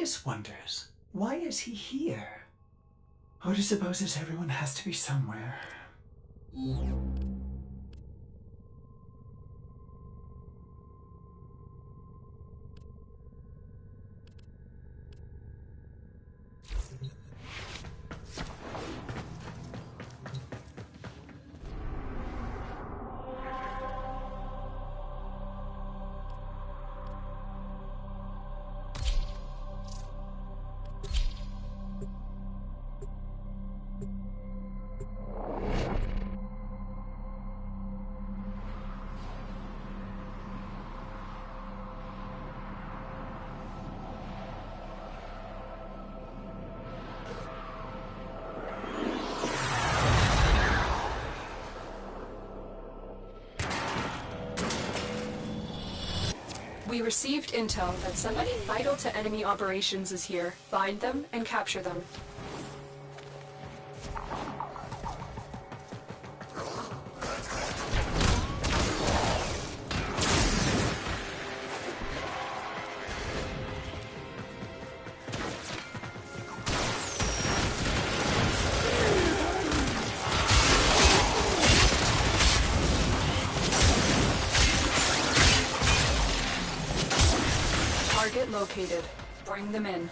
Ordis wonders, why is he here? Ordis supposes everyone has to be somewhere. We received intel that somebody vital to enemy operations is here. Find them and capture them. Target located. Bring them in.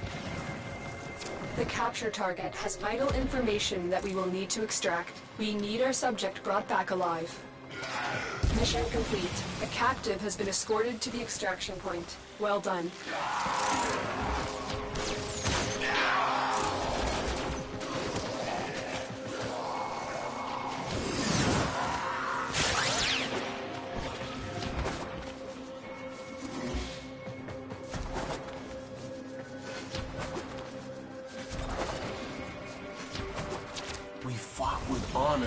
The capture target has vital information that we will need to extract. We need our subject brought back alive. Mission complete. A captive has been escorted to the extraction point. Well done. We fought with honor.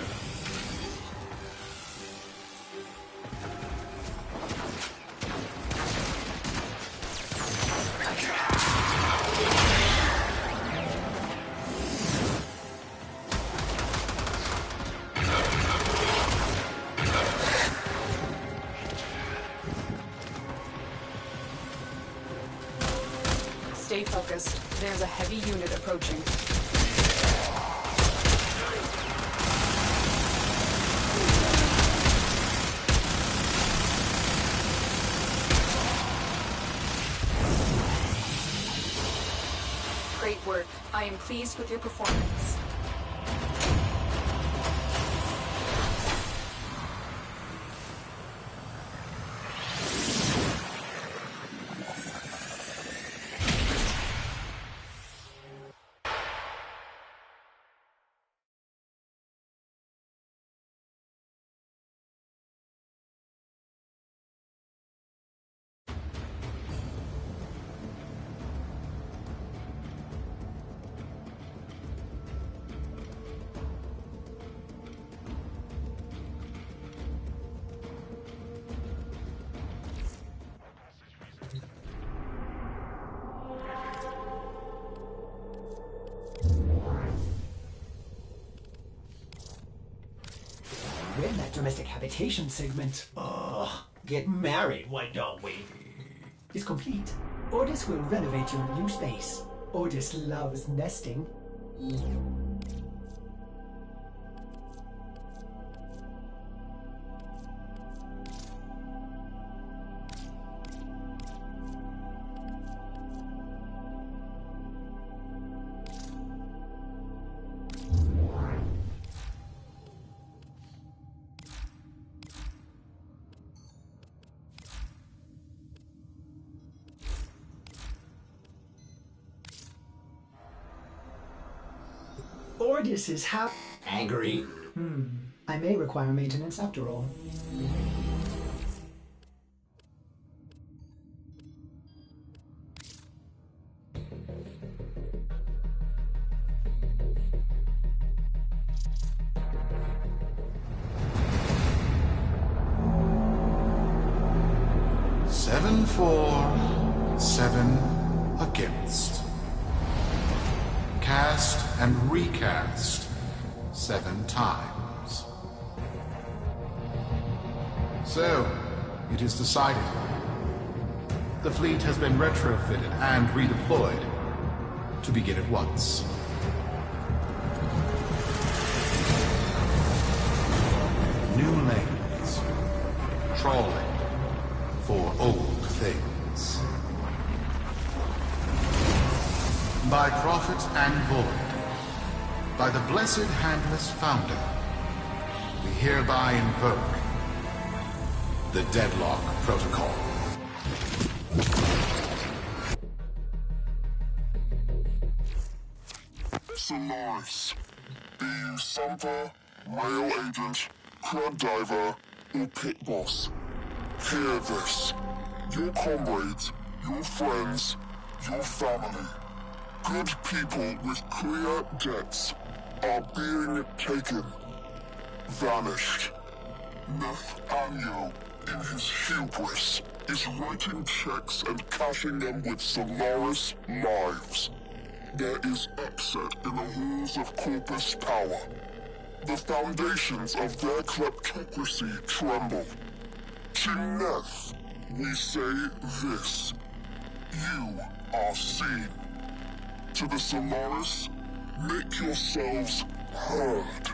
Stay focused. There's a heavy unit approaching. Great work. I am pleased with your performance. We're in that domestic habitation segment. Ugh. Get married, why don't we? Is complete. Ordis will renovate your new space. Ordis loves nesting. Ordis is angry. I may require maintenance after all. Seven for, 7 against. Cast and recast 7 times. So, it is decided. The fleet has been retrofitted and redeployed. to begin at once. New lanes. Trawling for old things. By prophet and void, by the blessed handless founder, we hereby invoke the Deadlock Protocol. Solaris. Be you Sumper, Rail Agent, Crab Diver, or Pit Boss. Hear this. Your comrades, your friends, your family, good people with clear debts are being taken. Vanished. Nathaniel, in his hubris, is writing checks and cashing them with Solaris lives. There is upset in the halls of Corpus power. The foundations of their kleptocracy tremble. To Neth, we say this. You are seen. To the Solaris, make yourselves heard.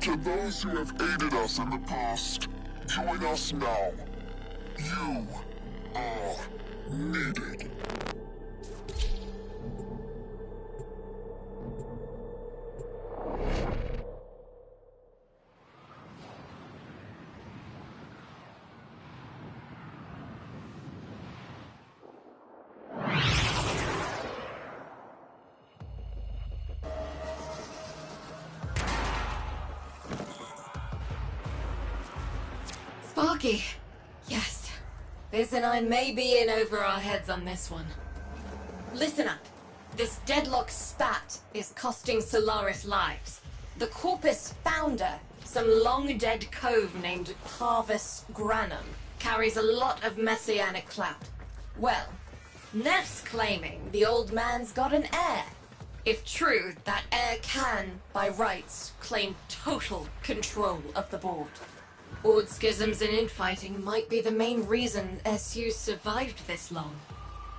To those who have aided us in the past, join us now. You are needed. Sparky. Yes. Biz and I may be in over our heads on this one. Listen up. This deadlock spat is costing Solaris lives. The Corpus founder, some long-dead cove named Parvis Granum, carries a lot of messianic clout. Well, Neff's claiming the old man's got an heir. If true, that heir can, by rights, claim total control of the board. Board schisms and infighting might be the main reason SU survived this long.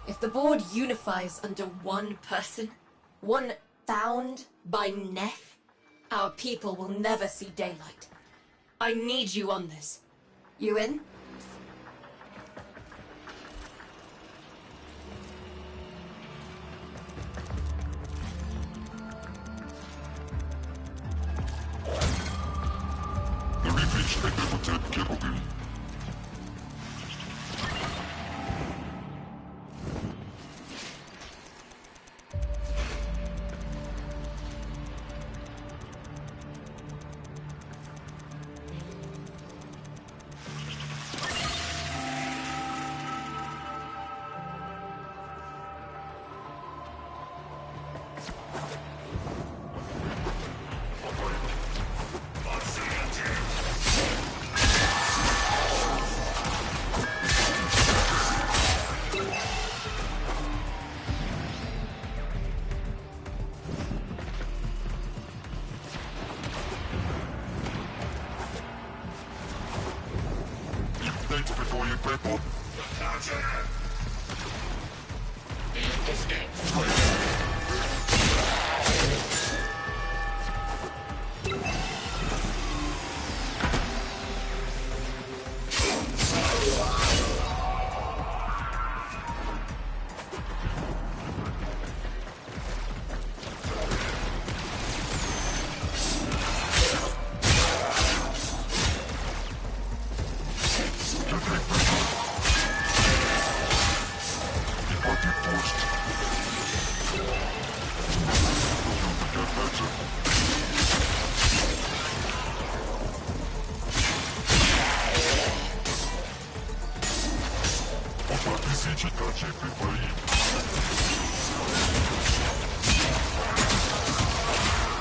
If the board unifies under one person, one found by Neff, our people will never see daylight. I need you on this. You in?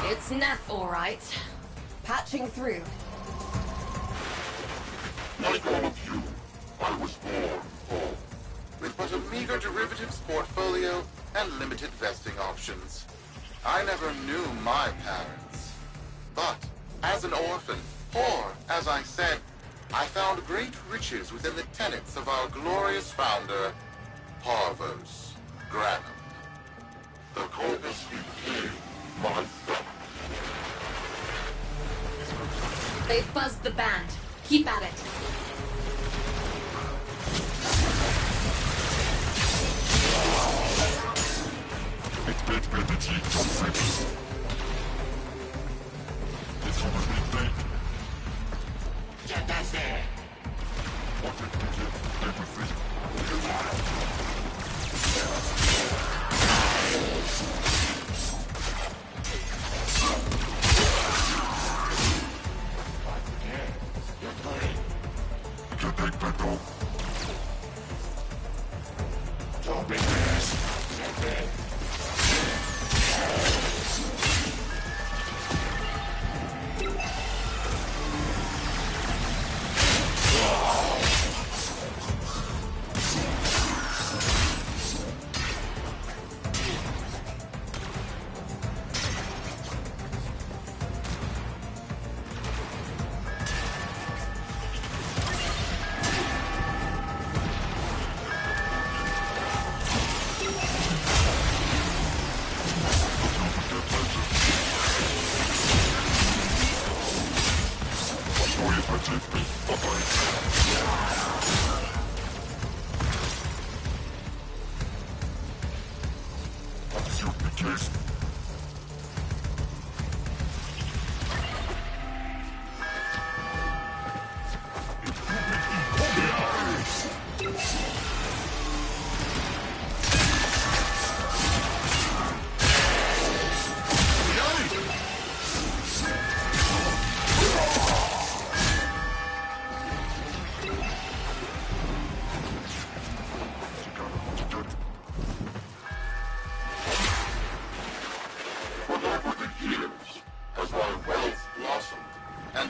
It's Neff, all right. Patching through. Like all of you, I was born full. With but a meager derivatives portfolio and limited vesting options. I never knew my parents. But, as an orphan, or, as I said, I found great riches within the tenets of our glorious founder, Parvis Granum. The Corpus became my family. They buzzed the band. Keep at it.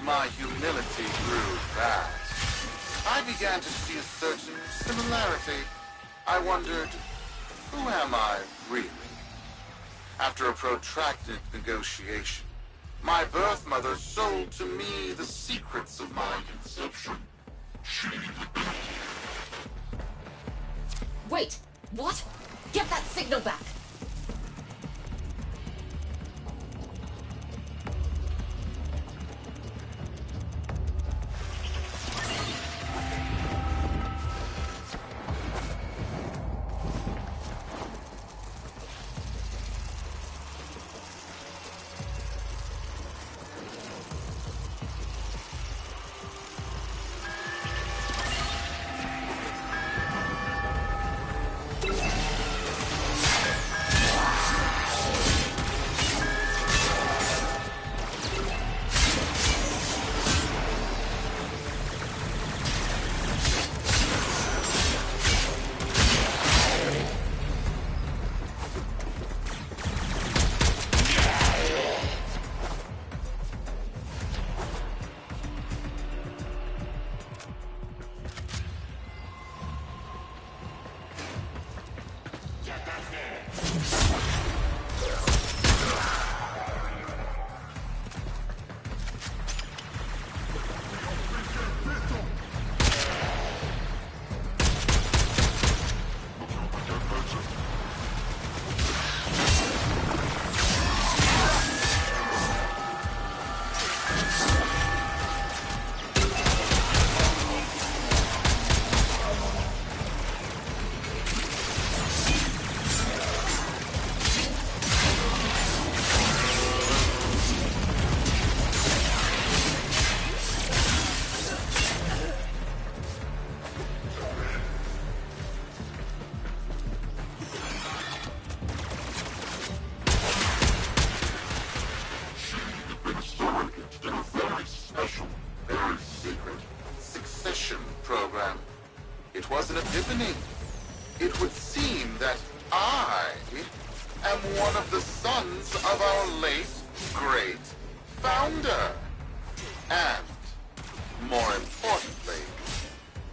My humility grew fast. I began to see a certain similarity. I wondered, who am I really? After a protracted negotiation, my birth mother sold to me the secrets of my conception. Wait! What? Get that signal back! It was an epiphany. It would seem that I am one of the sons of our late, great founder. And, more importantly,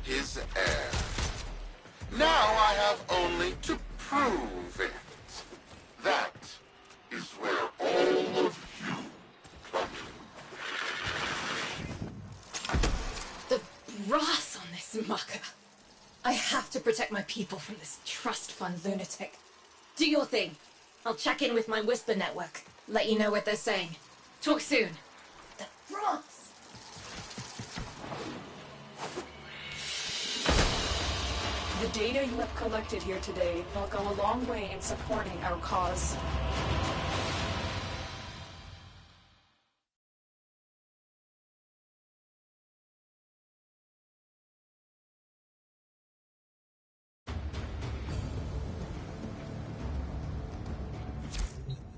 his heir. Now I have only to prove it. That is where all of you come in. The brass on this mucker. I have to protect my people from this trust fund lunatic. Do your thing. I'll check in with my Whisper network. Let you know what they're saying. Talk soon. The frogs! The data you have collected here today will go a long way in supporting our cause.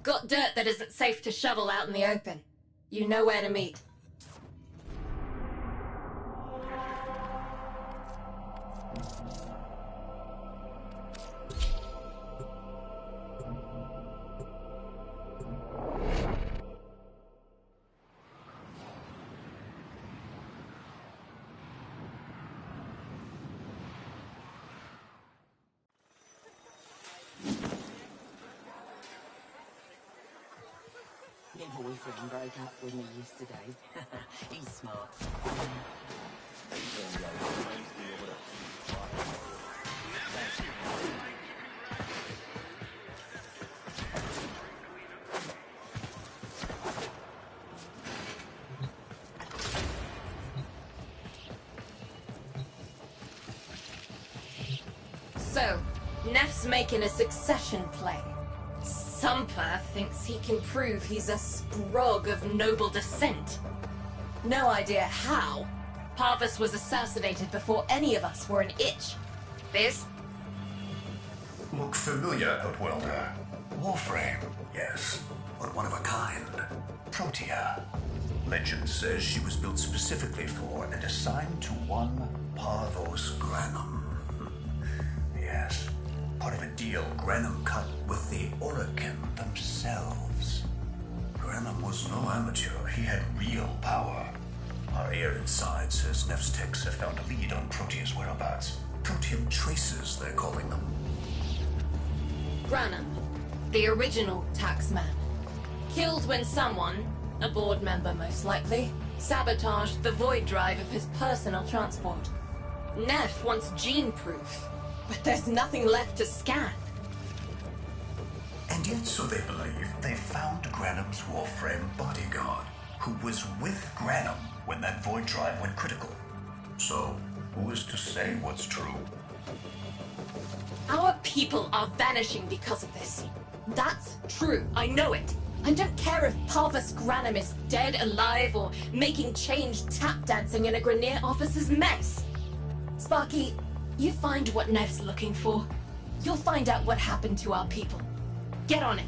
Got dirt that isn't safe to shovel out in the open. You know where to meet. Your boyfriend broke up with me yesterday. He's smart. So, Neff's making a succession play. Sumper thinks he can prove he's a sprog of noble descent. No idea how. Parvus was assassinated before any of us were an itch. This? Look familiar, Outworlder. Warframe, yes, but one of a kind. Protea. Legend says she was built specifically for and assigned to one Parvos Granum. Yes, part of a deal Granum cut with the Orokin themselves. Granum was no amateur. He had real power. Our ear inside says Neff's techs have found a lead on Protea's whereabouts. Protean traces, they're calling them. Granum, the original taxman. Killed when someone, a board member most likely, sabotaged the void drive of his personal transport. Neff wants gene proof, but there's nothing left to scan. And yet, so they believe, they found Granum's Warframe bodyguard, who was with Granum when that void drive went critical. So, who is to say what's true? Our people are vanishing because of this. That's true, I know it. I don't care if Parvus Granum is dead, alive, or making change tap dancing in a Grenier officer's mess. Sparky, you find what Neff's looking for. You'll find out what happened to our people. Get on it.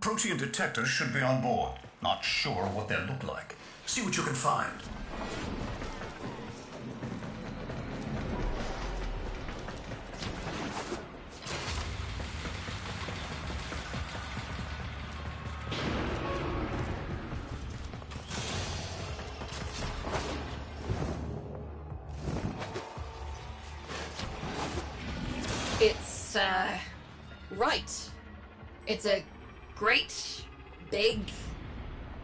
Protean detectors should be on board. Not sure what they'll look like. See what you can find. It's, right. It's a great, big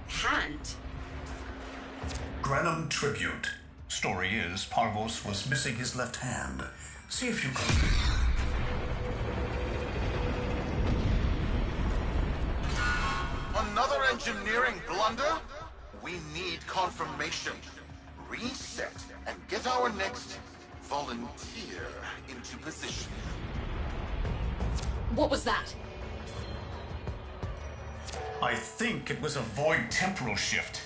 hand. Granum tribute. Story is, Parvos was missing his left hand. See if you can... Another engineering blunder? We need confirmation. Reset and get our next volunteer into position. What was that? I think it was a void temporal shift.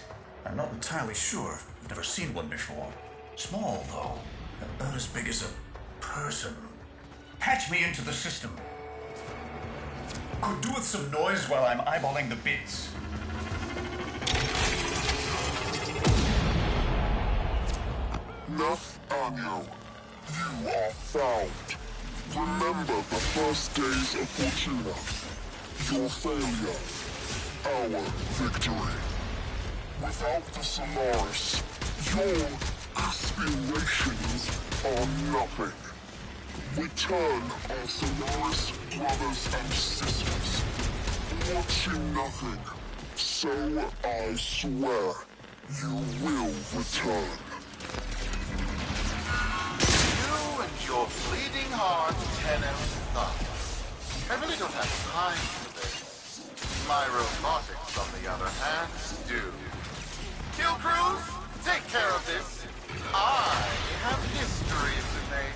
I'm not entirely sure. I've never seen one before. Small, though. About as big as a person. Patch me into the system. Could do with some noise while I'm eyeballing the bits. Nathaniel, you are found. Remember the first days of Fortuna. Your failure, our victory. Without the Solaris, your aspirations are nothing. Return our Solaris brothers and sisters. Watching nothing, so I swear you will return. You and your bleeding heart, Tenno thought. I really don't have time for this. My robotics, on the other hand, do. Kill crews, take care of this. I have history to make.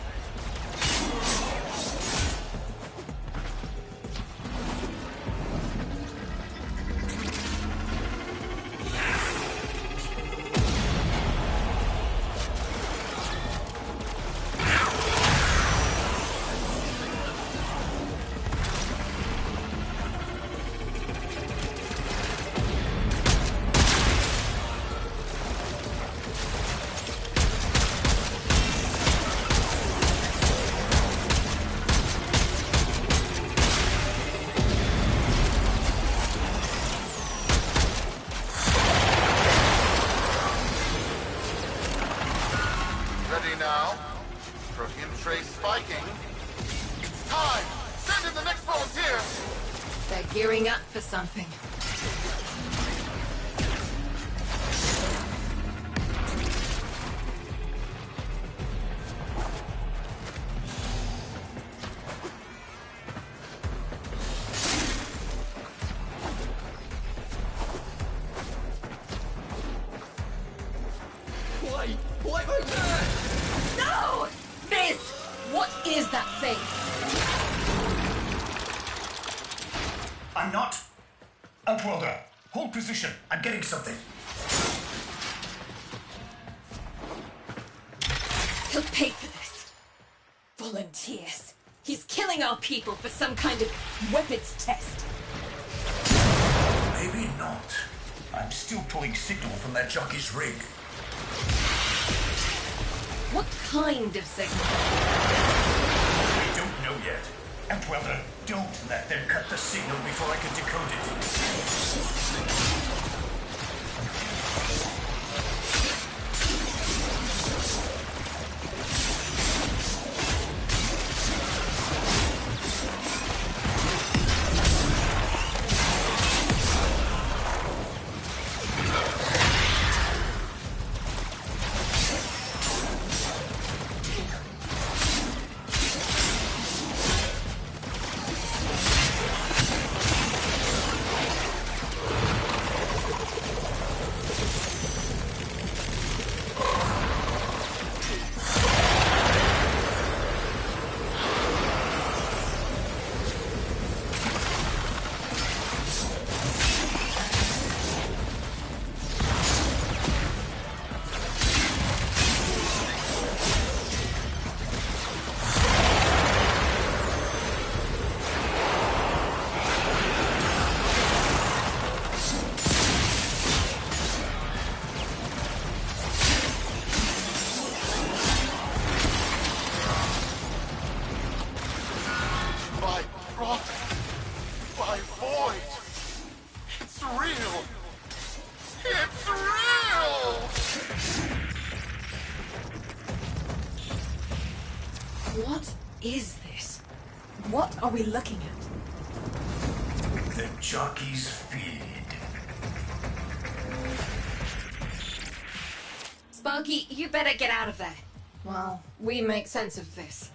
Gearing up for something. Why my man? No! This! What is that thing? I'm not. Outworlder, hold position. I'm getting something. He'll pay for this. Volunteers. He's killing our people for some kind of weapons test. Maybe not. I'm still pulling signal from that jockey's rig. What kind of signal? We don't know yet. Outworlder, don't let them cut the signal before I can decode it. What is this? What are we looking at? The jockey's feed. Sparky, you better get out of there. Well, we make sense of this.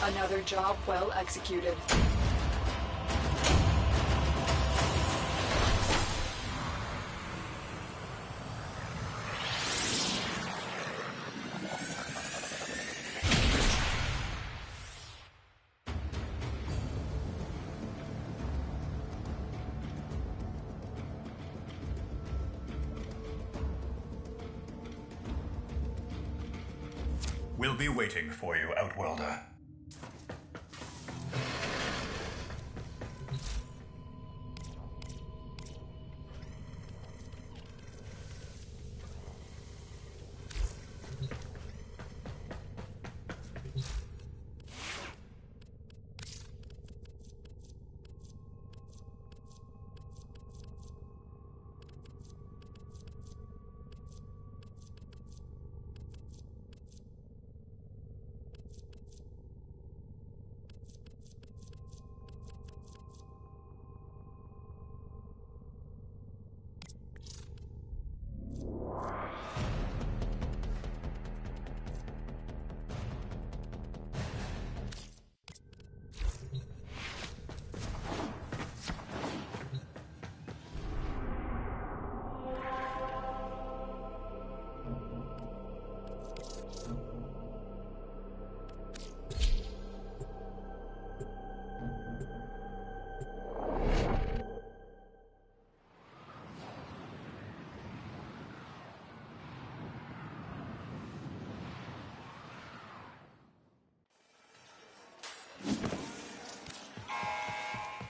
Another job well executed. We'll be waiting for you, Outworlder.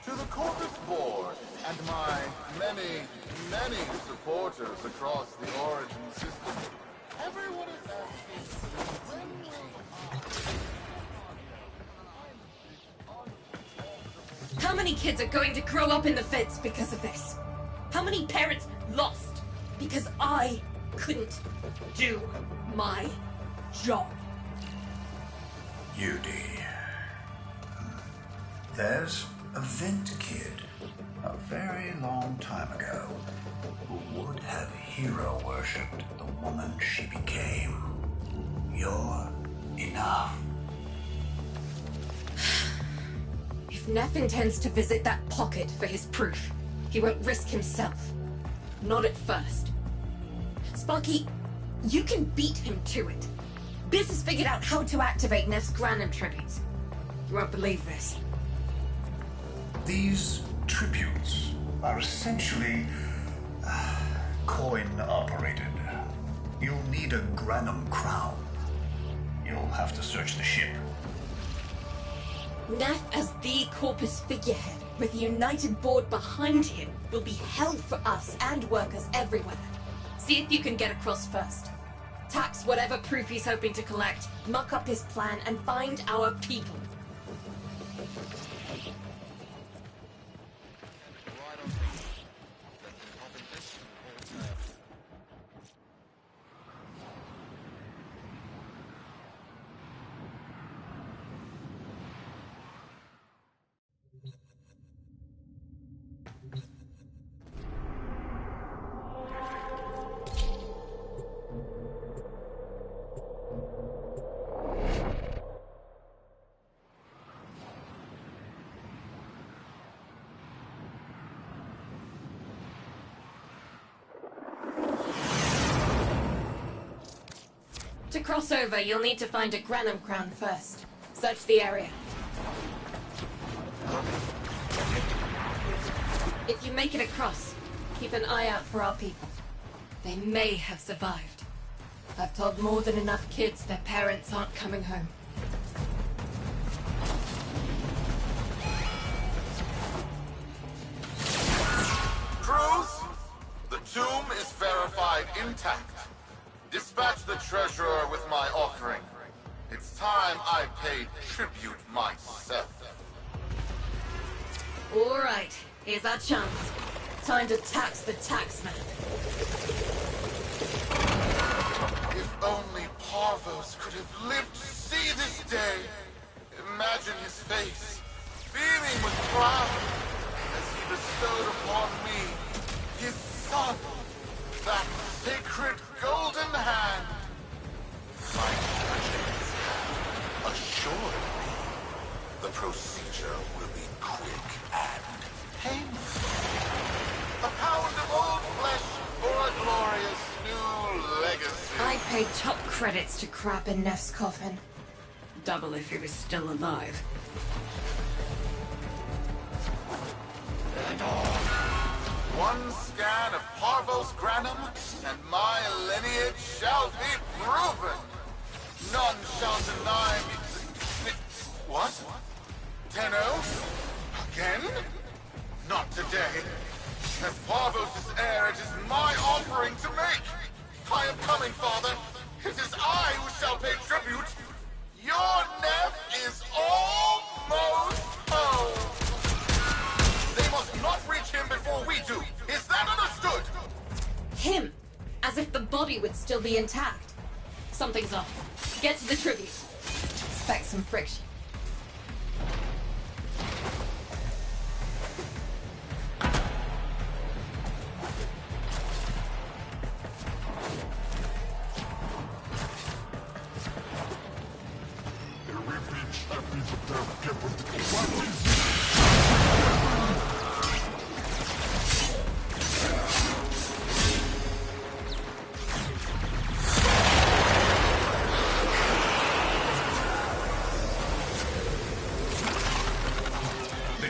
To the Corvus Board and my many supporters across the Origin system, everyone is asking, when will How many kids are going to grow up in the feds because of this? How many parents lost because I couldn't do my job? Judy. There's a Vent kid, a very long time ago, who would have hero-worshipped the woman she became. You're enough. If Neff intends to visit that pocket for his proof, he won't risk himself. Not at first. Sparky, you can beat him to it. Biz has figured out how to activate Neff's Granum tributes. You won't believe this. These tributes are essentially coin-operated. You'll need a Granum crown. You'll have to search the ship. Neff as the Corpus figurehead, with the United Board behind him, will be hell for us and workers everywhere. See if you can get across first. Tax whatever proof he's hoping to collect, muck up his plan, and find our people. To cross over, you'll need to find a Granum crown first. Search the area. If you make it across, keep an eye out for our people. They may have survived. I've told more than enough kids their parents aren't coming home. Cruz, the tomb is verified intact. Dispatch the treasurer with my offering. It's time I paid tribute myself. All right, here's our chance. Time to tax the taxman. If only Parvos could have lived to see this day. Imagine his face, beaming with pride, as he bestowed upon me his son, that sacred golden hand. My touching his hand assured me procedure will be quick and Painful. A pound of old flesh for a glorious new legacy. I paid top credits to crap in Neff's coffin. Double if he was still alive. One scan of Parvos Granum, and my lineage shall be proven. None shall deny me. What? Tenno? Again? Not today. As Parvos' heir, it is my offering to make. I am coming, Father. It is I who shall pay tribute. Your Neff is almost home. They must not reach him before we do. Is that understood? Him! As if the body would still be intact. Something's off. Get to the tribute. Expect some friction.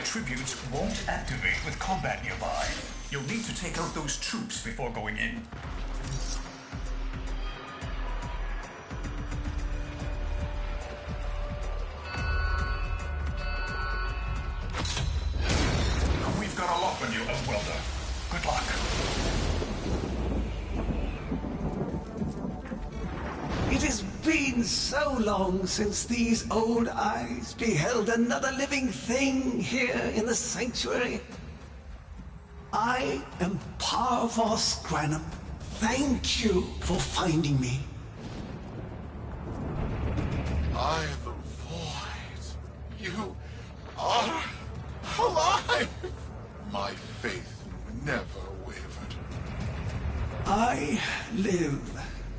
Tributes won't activate with combat nearby. You'll need to take out those troops before going in. We've got a lock on you, Welder. Good luck. It has been so long since these old eyes beheld another living thing here in the sanctuary. I am Parvos Granum. Thank you for finding me. I, the Void. You are alive. My faith never wavered. I live.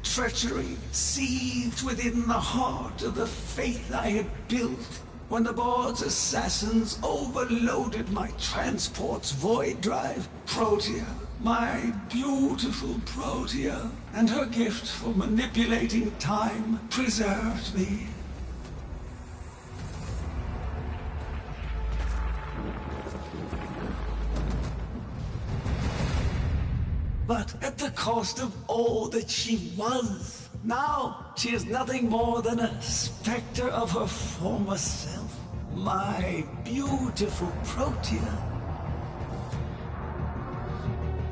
Treachery seethed within the heart of the faith I had built when the board's assassins overloaded my transport's void drive. Protea, my beautiful Protea, and her gift for manipulating time preserved me. But at the cost of all that she was. Now, she is nothing more than a specter of her former self. My beautiful Protea.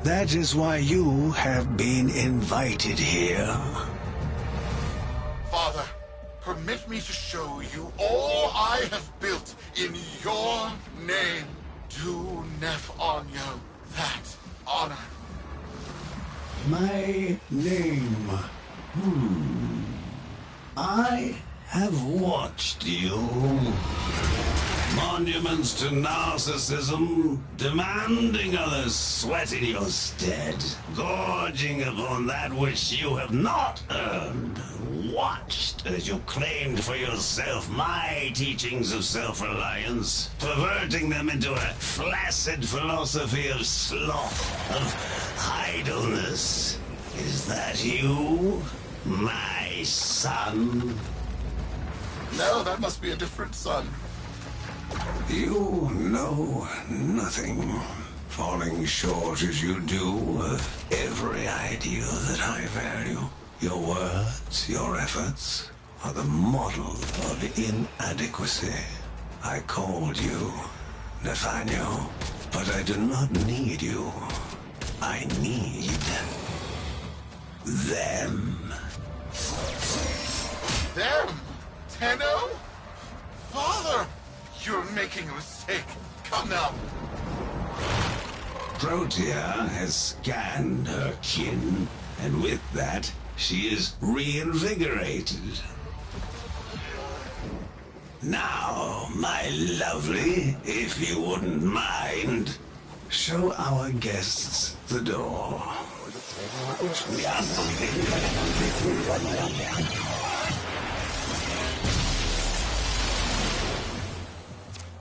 That is why you have been invited here. Father, permit me to show you all I have built in your name. Do Neff Anyo that honor. My name. I have watched you. Monuments to narcissism, demanding others sweat in your stead, gorging upon that which you have not earned. Watched as you claimed for yourself my teachings of self-reliance, perverting them into a flaccid philosophy of sloth, of idleness. Is that you, my son? No, that must be a different son. You know nothing, falling short as you do of every ideal that I value. Your words, your efforts, are the model of inadequacy. I called you Nathaniel, but I do not need you. I need them. Them? Tenno? Father! You're making a mistake. Come now. Protea has scanned her kin, and with that, she is reinvigorated. Now, my lovely, if you wouldn't mind, show our guests the door.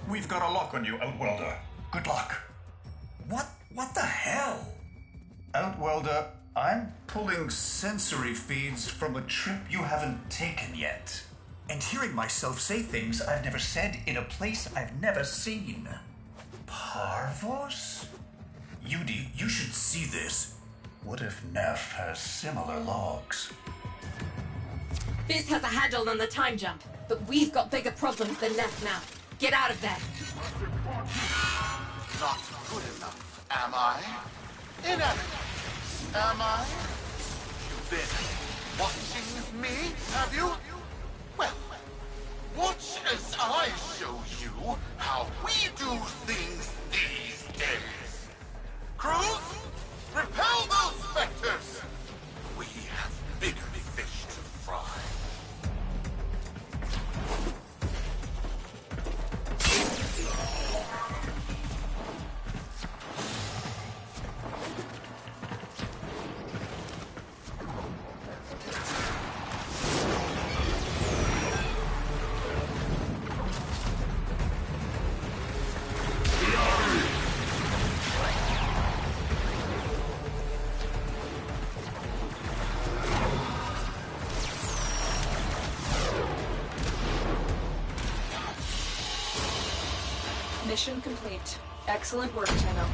We've got a lock on you, Outworlder. Good luck. What the hell? Outworlder, I'm pulling sensory feeds from a trip you haven't taken yet. And hearing myself say things I've never said in a place I've never seen. Parvos? Yudi, you should see this. What if Neff has similar logs? Fizz has a handle on the time jump, but we've got bigger problems than Neff now. Get out of there. Not good enough, am I? Inadequate, am I? You've been watching me, have you? Well, watch as I show you how we do things these days. Crews, repel those specters! We have bigger fish to fry. Mission complete. Excellent work, Tenno.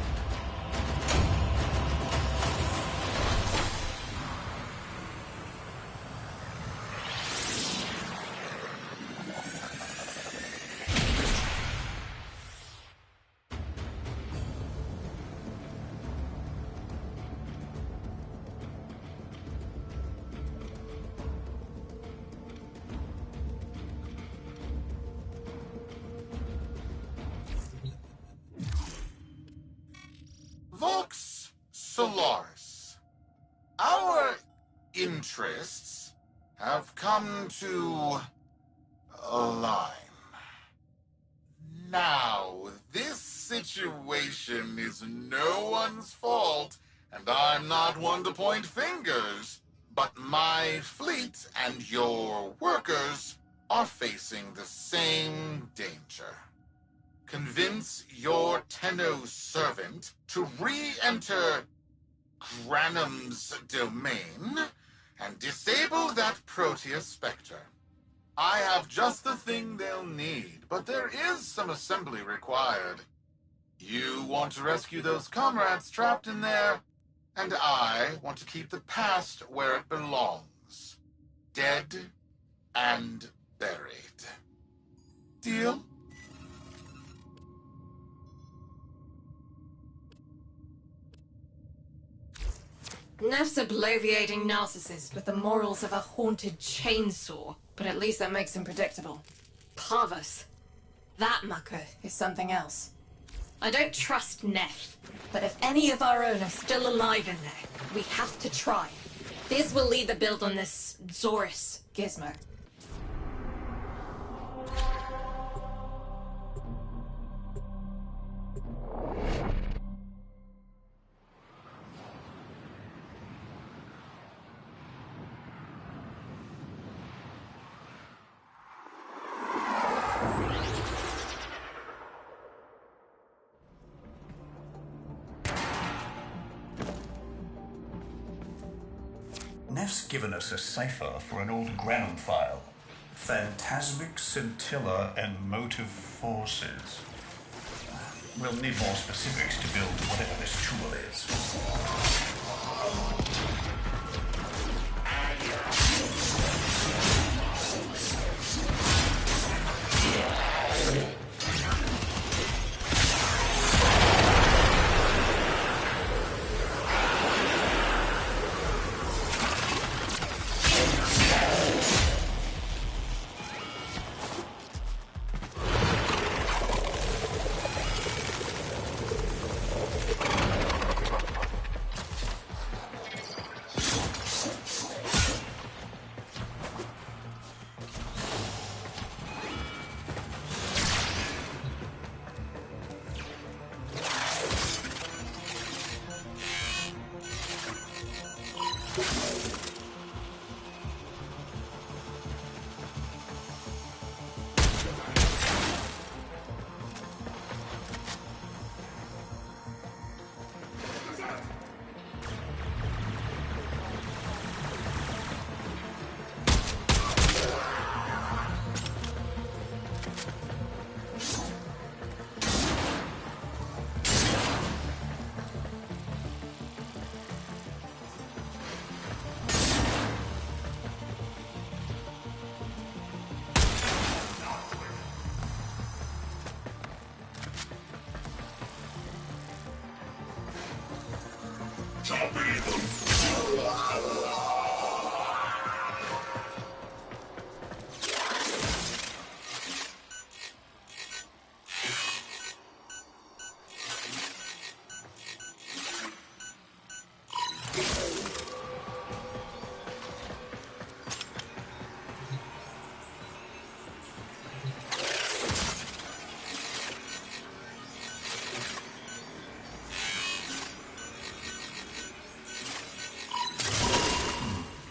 Vox Solaris. Our interests have come to align. Now, this situation is no one's fault, and I'm not one to point fingers, but my fleet and your workers are facing the same danger. Convince your Tenno servant to re-enter Granum's domain and disable that Proteus Spectre. I have just the thing they'll need, but there is some assembly required. You want to rescue those comrades trapped in there, and I want to keep the past where it belongs. Dead and buried. Deal? Neff's a bloviating narcissist with the morals of a haunted chainsaw, but at least that makes him predictable. Parvos. That mucker is something else. I don't trust Neff, but if any of our own are still alive in there, we have to try. Fizz will lead the build on this Zorus gizmo. Neff's given us a cipher for an old Granum file. Phantasmic scintilla and motive forces. We'll need more specifics to build whatever this tool is.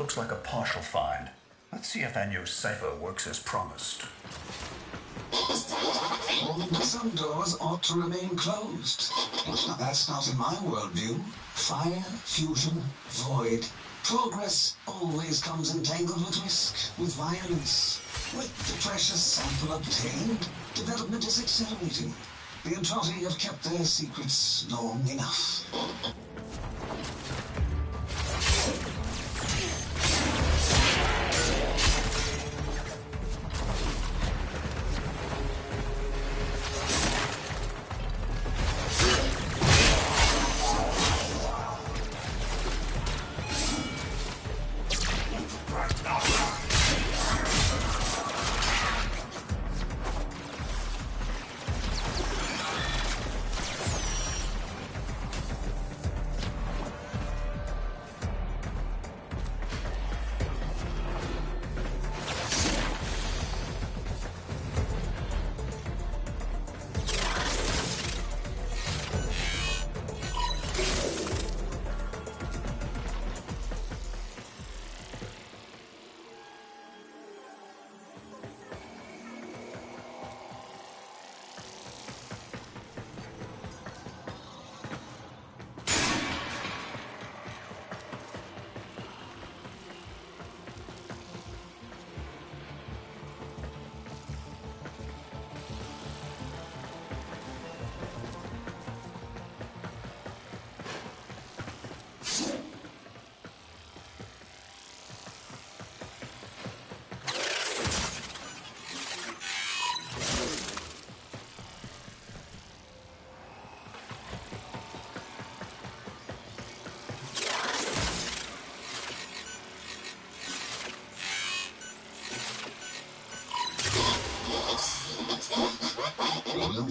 Looks like a partial find. Let's see if Anyo's cipher works as promised. Some doors ought to remain closed. That's not in my worldview. Fire, fusion, void. Progress always comes entangled with risk, with violence. With the precious sample obtained, development is accelerating. The Entrati have kept their secrets long enough.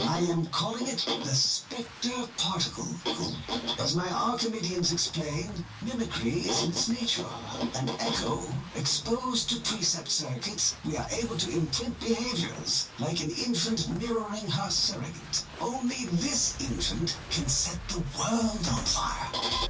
I am calling it the Spectre Particle. As my Archimedeans explained, mimicry is in its nature. An echo, exposed to precept circuits, we are able to imprint behaviors, like an infant mirroring her surrogate. Only this infant can set the world on fire.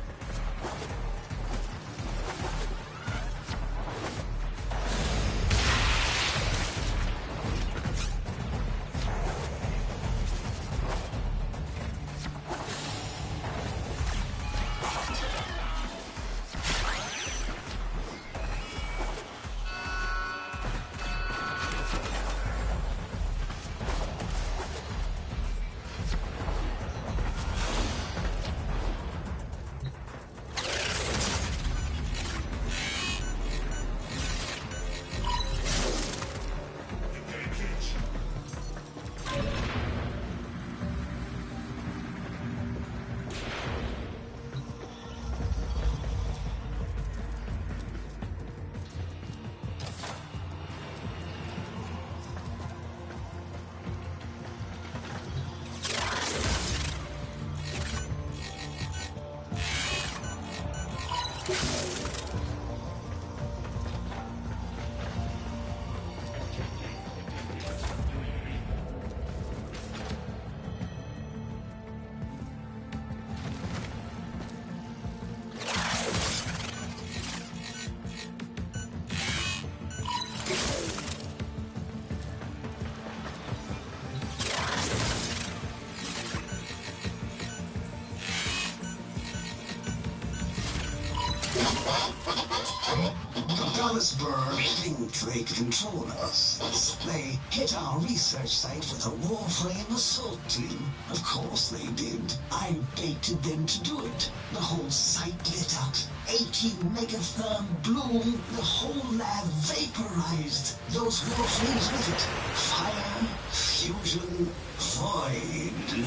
Think they control us. They hit our research site with a Warframe assault team. Of course they did. I baited them to do it. The whole site lit up. 80 megatherm bloom. The whole lab vaporized. Those Warframes with it. Fire, fusion, void.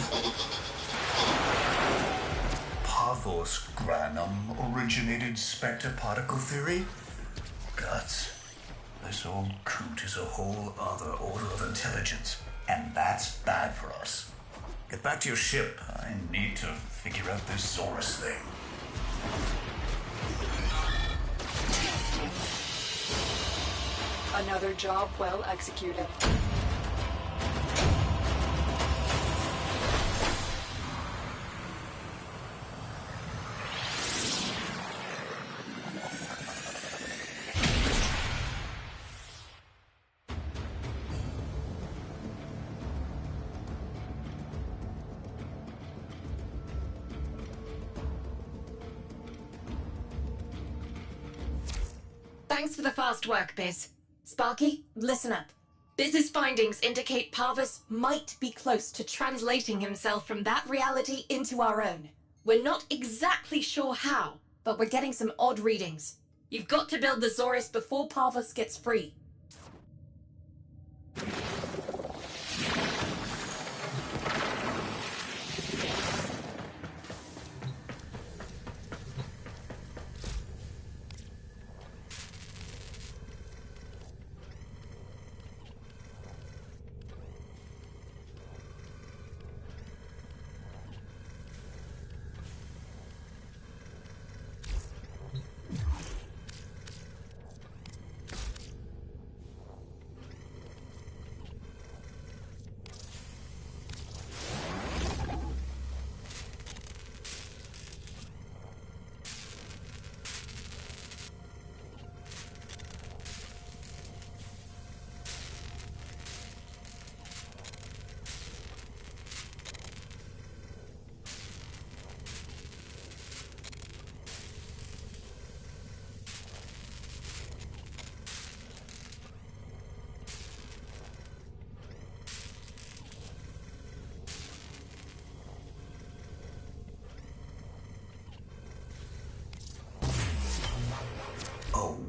Pathos Granum originated Spectre particle theory? Guts. This old coot is a whole other order of intelligence, and that's bad for us. Get back to your ship. I need to figure out this Zorus thing. Another job well executed. Thanks for the fast work, Biz. Sparky, listen up. Biz's findings indicate Parvus might be close to translating himself from that reality into our own. We're not exactly sure how, but we're getting some odd readings. You've got to build the Zorus before Parvus gets free.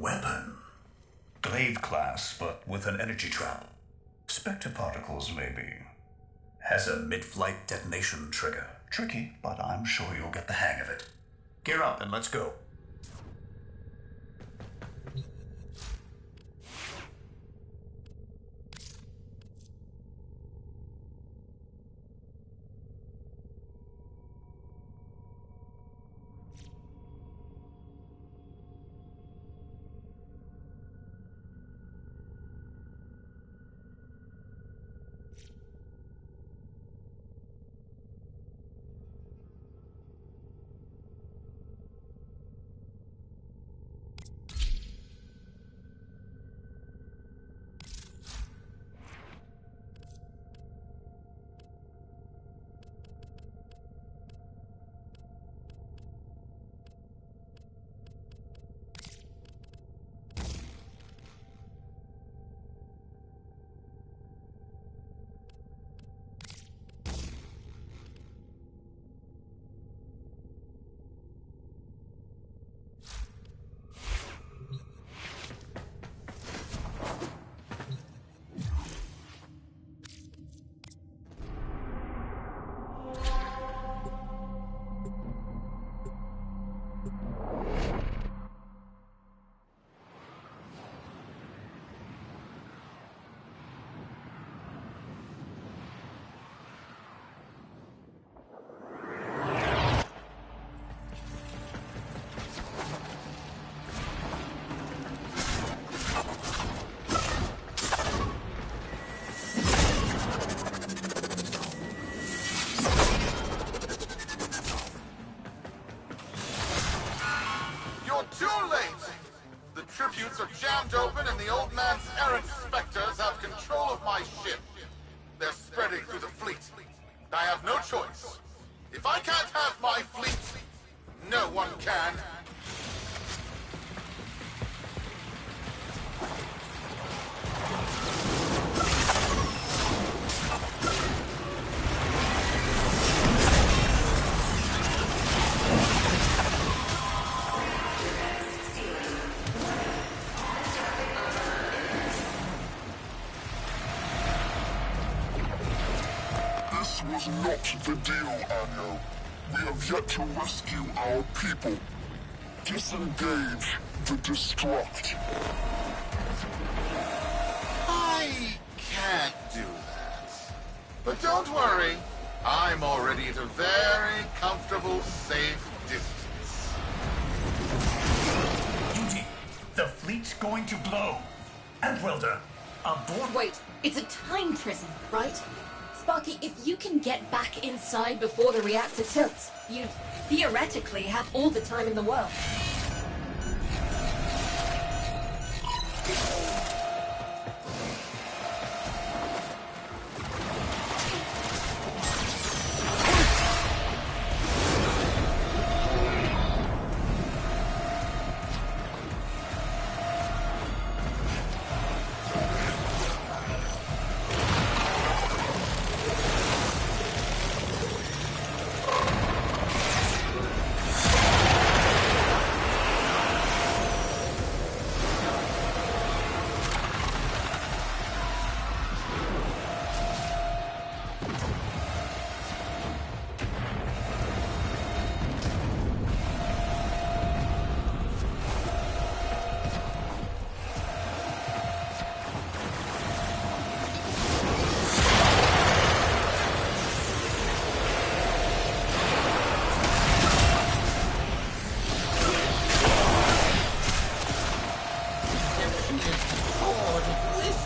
Weapon. Glaive class, but with an energy trap. Spectre particles, maybe. Has a mid-flight detonation trigger. Tricky, but I'm sure you'll get the hang of it. Gear up and let's go. Are jammed open and the old man's errant specters have control of my ship. They're spreading through the fleet. I have no choice. If I can't have my fleet, no one can. Was not the deal, Anyo. We have yet to rescue our people. Disengage the destruct. I can't do that. But don't worry. I'm already at a very comfortable, safe distance. Duty. The fleet's going to blow. And Welder, aboard. Wait, it's a time prison, right? Sparky, if you can get back inside before the reactor tilts, you theoretically have all the time in the world.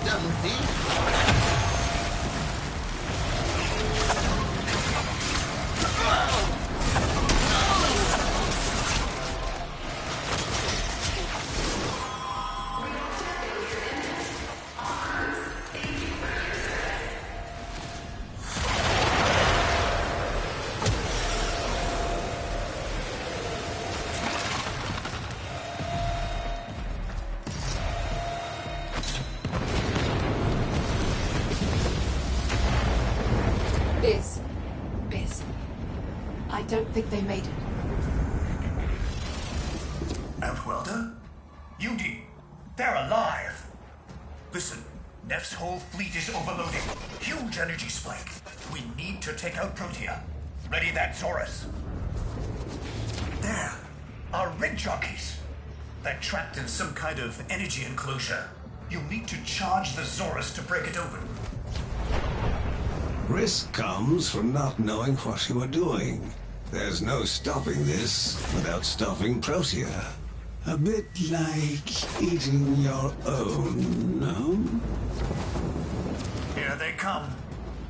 doesn't he? Biz. I don't think they made it. Outwelder? Yudi, they're alive! Listen, Neff's whole fleet is overloading. Huge energy spike. We need to take out Protea. Ready that, Zorus. There, our rig jockeys. They're trapped in some kind of energy enclosure. You'll need to charge the Zorus to break it open. Risk comes from not knowing what you are doing. There's no stopping this without stopping Protea. A bit like eating your own, no? Here they come.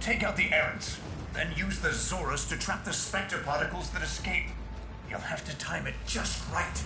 Take out the errants, then use the Zorus to trap the Spectre particles that escape. You'll have to time it just right.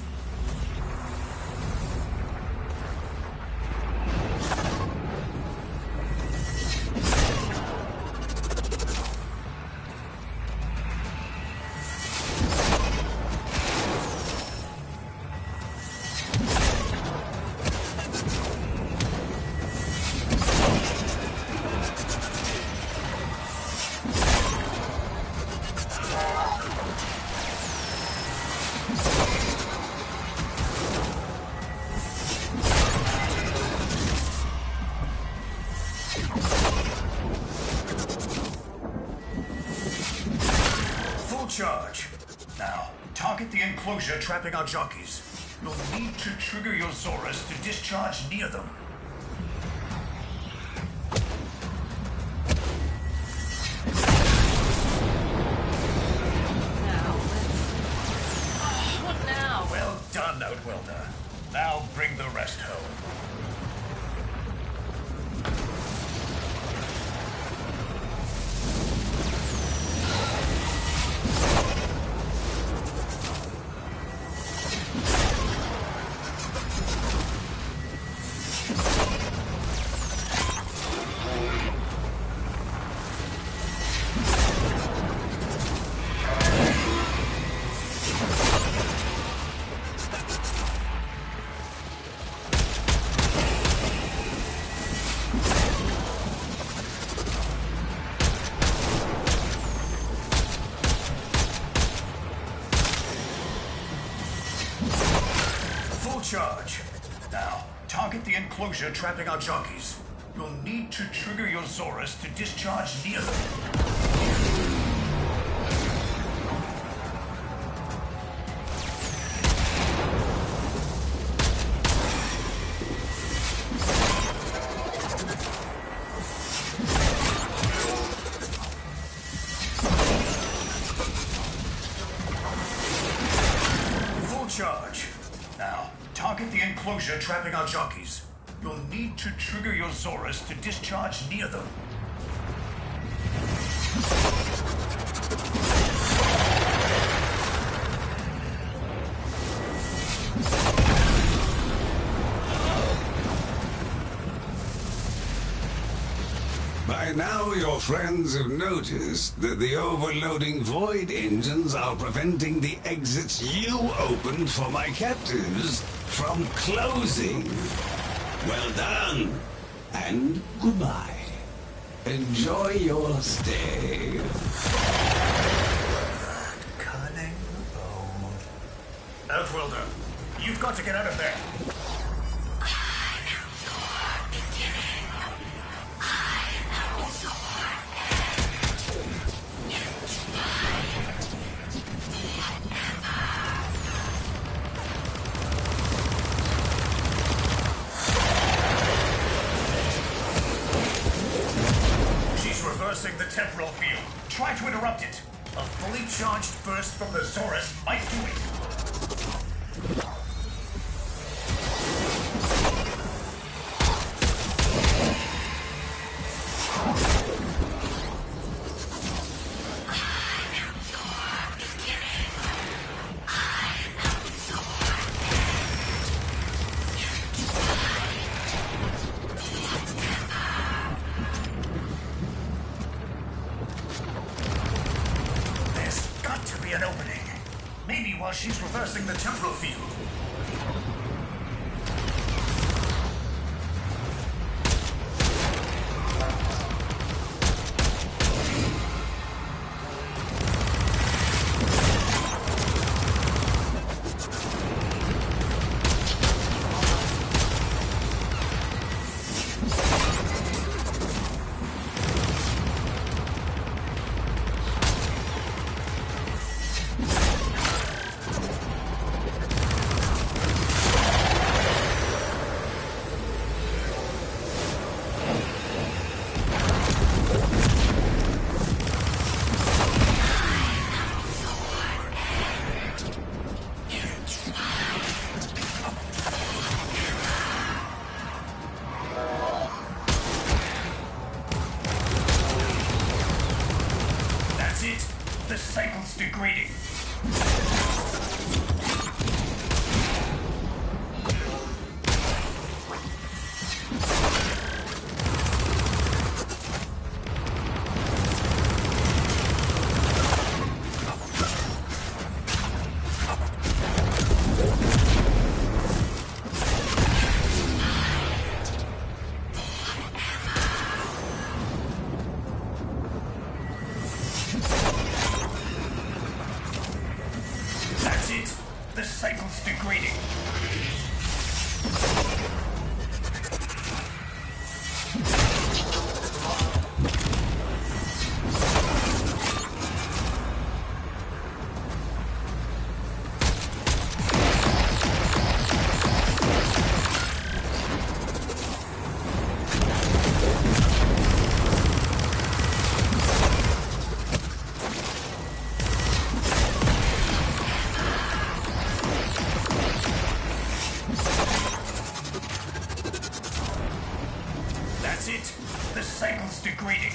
Charge. Now, target the enclosure trapping our jockeys. You'll need to trigger your Zorus to discharge near them. What now? Well done, Outwelder. Now bring the rest home. Charge. Now, target the enclosure trapping our jockeys. You'll need to trigger your Zorus to discharge near them. Full charge. Now, target the enclosure trapping our jockeys. You'll need to trigger your Zorus to discharge near them. By now, your friends have noticed that the overloading void engines are preventing the exits you opened for my captives from closing. Well done, and goodbye. Enjoy your stay. Cunning Outwelder, you've got to get out of there. Reversing the temporal field. Try to interrupt it. A fully charged burst from the Zorus might do it. she's reversing the temporal field. The cycle's degrading. The cycle's degrading. That's it. The cycle's degrading.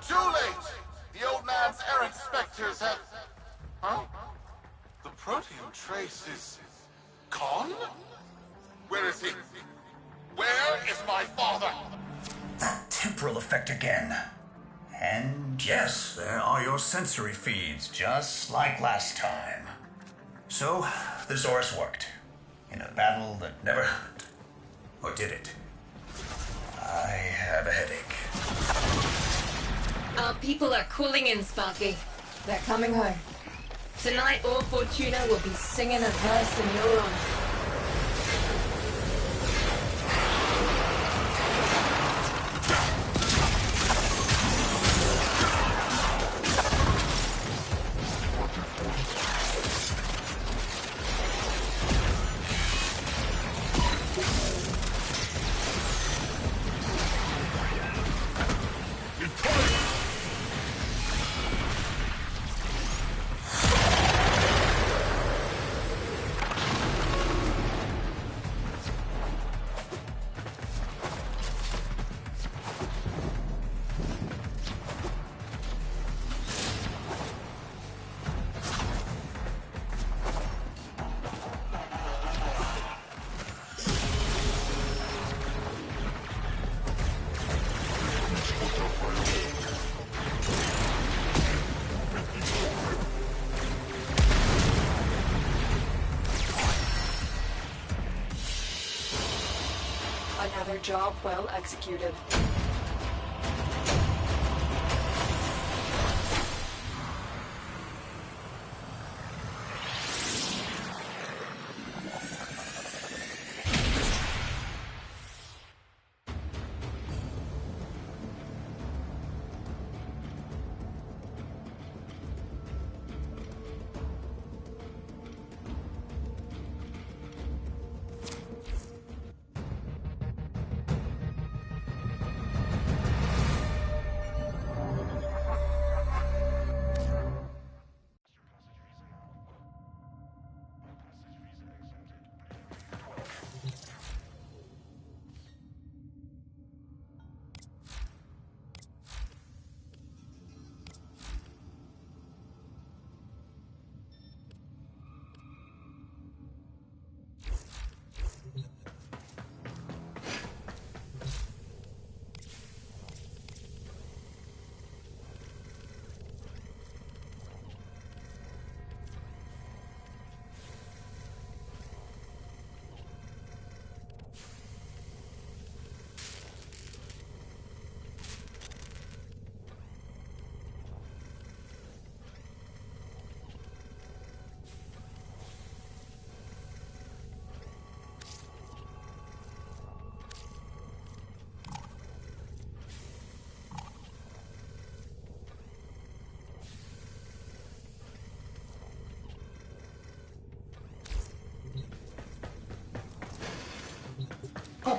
Too late! The old man's errant specters have... Huh? The proteum trace is... gone? Where is he? Where is my father? That temporal effect again. And yes, there are your sensory feeds, just like last time. So, the Zorus worked. In a battle that never happened. Or did it? I have a headache. Our people are cooling in, Sparky. They're coming home. Tonight, all Fortuna will be singing a verse in your honor. Another job well executed.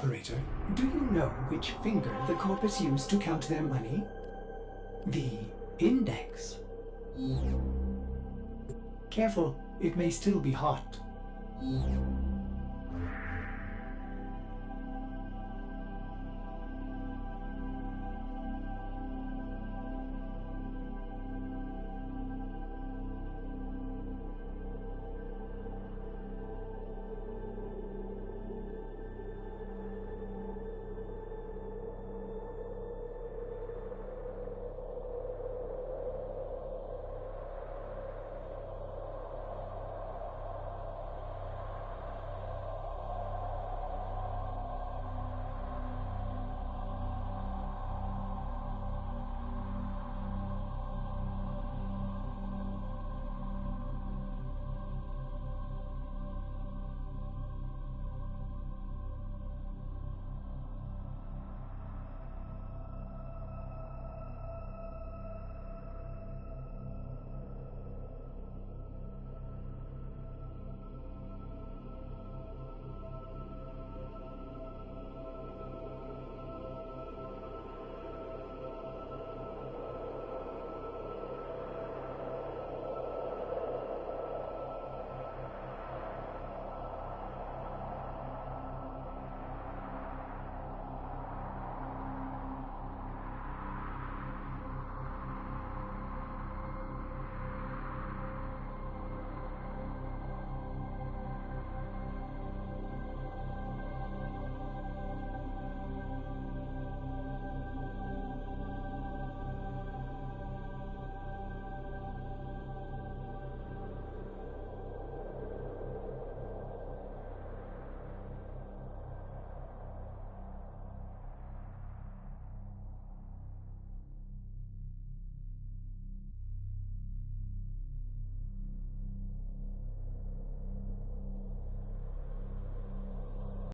Operator, do you know which finger the corpus used to count their money? The index. Careful, it may still be hot.